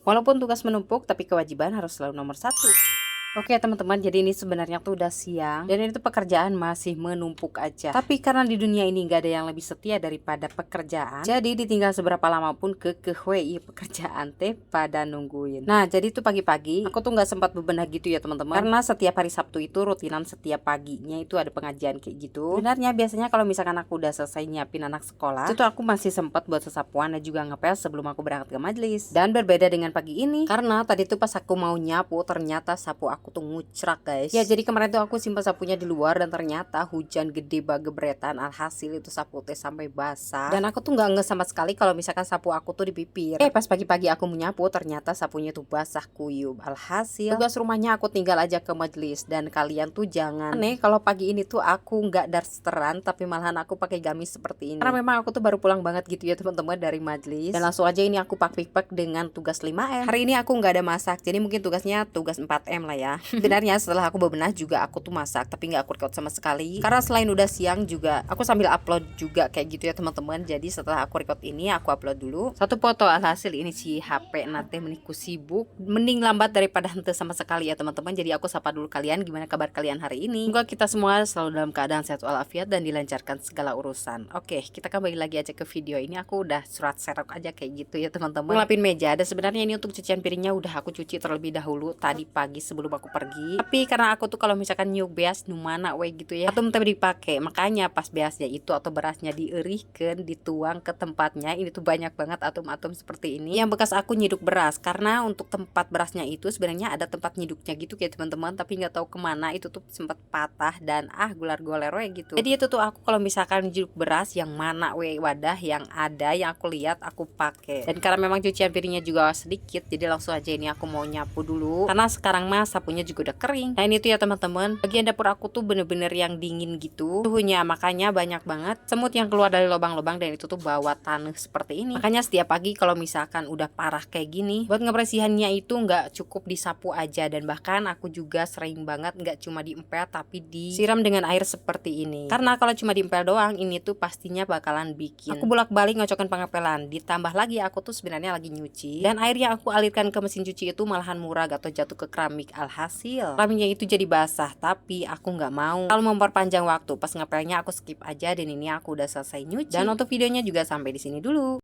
Walaupun tugas menumpuk, tapi kewajiban harus selalu nomor satu. Oke teman-teman, jadi ini sebenarnya tuh udah siang dan ini tuh pekerjaan masih menumpuk aja. Tapi karena di dunia ini gak ada yang lebih setia daripada pekerjaan, jadi ditinggal seberapa lama pun kehwei pekerjaan teh pada nungguin. Nah jadi tuh pagi-pagi aku tuh nggak sempat bebenah gitu ya teman-teman, karena setiap hari Sabtu itu rutinan setiap paginya itu ada pengajian kayak gitu. Sebenarnya biasanya kalau misalkan aku udah selesai nyiapin anak sekolah, itu tuh aku masih sempat buat sesapuan dan juga ngepel sebelum aku berangkat ke majelis. Dan berbeda dengan pagi ini, karena tadi tuh pas aku mau nyapu ternyata sapu aku tuh ngucrak guys. Ya jadi kemarin tuh aku simpan sapunya di luar dan ternyata hujan gede bagebretan, alhasil itu sapu teh sampai basah. Dan aku tuh nggak nge sama sekali kalau misalkan sapu aku tuh dipipir. Pas pagi-pagi aku menyapu ternyata sapunya tuh basah kuyup. Alhasil tugas rumahnya aku tinggal aja ke majelis. Dan kalian tuh jangan aneh kalau pagi ini tuh aku nggak darsteran tapi malahan aku pakai gamis seperti ini. Karena memang aku tuh baru pulang banget gitu ya teman-teman dari majelis. Dan langsung aja ini aku pak-pak dengan tugas 5M. Hari ini aku nggak ada masak, jadi mungkin tugasnya tugas 4M lah ya. Sebenarnya setelah aku bebenah juga aku tuh masak, tapi nggak aku record sama sekali karena selain udah siang juga aku sambil upload juga kayak gitu ya teman-teman. Jadi setelah aku record ini aku upload dulu satu foto. Alhasil ini si HP nanti meniku sibuk, mending lambat daripada hente sama sekali ya teman-teman. Jadi aku sapa dulu kalian, gimana kabar kalian hari ini? Semoga kita semua selalu dalam keadaan sehat walafiat dan dilancarkan segala urusan. Oke, kita kembali lagi aja ke video ini. Aku udah surat serok aja kayak gitu ya teman-teman, ngelapin meja. Dan sebenarnya ini untuk cucian piringnya udah aku cuci terlebih dahulu tadi pagi sebelum aku pergi. Tapi karena aku tuh kalau misalkan nyuk beas nu mana we gitu ya, atau minta dipakai, makanya pas beasnya itu atau berasnya dierihkan, dituang ke tempatnya, ini tuh banyak banget atom-atom seperti ini yang bekas aku nyiduk beras. Karena untuk tempat berasnya itu sebenarnya ada tempat nyiduknya gitu kayak teman-teman, tapi nggak tahu kemana itu tuh sempat patah dan gular-guler we gitu. Jadi itu tuh aku kalau misalkan nyiduk beras yang mana we wadah yang ada yang aku lihat aku pakai. Dan karena memang cucian piringnya juga sedikit, jadi langsung aja ini aku mau nyapu dulu karena sekarang mah sapunya juga udah kering. Nah ini tuh ya teman-teman, bagian dapur aku tuh bener-bener yang dingin gitu suhunya, makanya banyak banget semut yang keluar dari lubang-lubang dan itu tuh bawa tanah seperti ini. Makanya setiap pagi kalau misalkan udah parah kayak gini, buat ngebersihannya itu nggak cukup disapu aja, dan bahkan aku juga sering banget nggak cuma diempel tapi disiram dengan air seperti ini. Karena kalau cuma diempel doang ini tuh pastinya bakalan bikin aku bolak-balik ngocokin pengepelan. Ditambah lagi aku tuh sebenarnya lagi nyuci dan air yang aku alirkan ke mesin cuci itu malahan murah atau jatuh ke keramik. Alhasil keramiknya itu jadi basah, tapi aku nggak mau kalau memperpanjang waktu. Pas ngepelnya aku skip aja dan ini aku udah selesai nyuci. Dan untuk videonya juga sampai di sini dulu.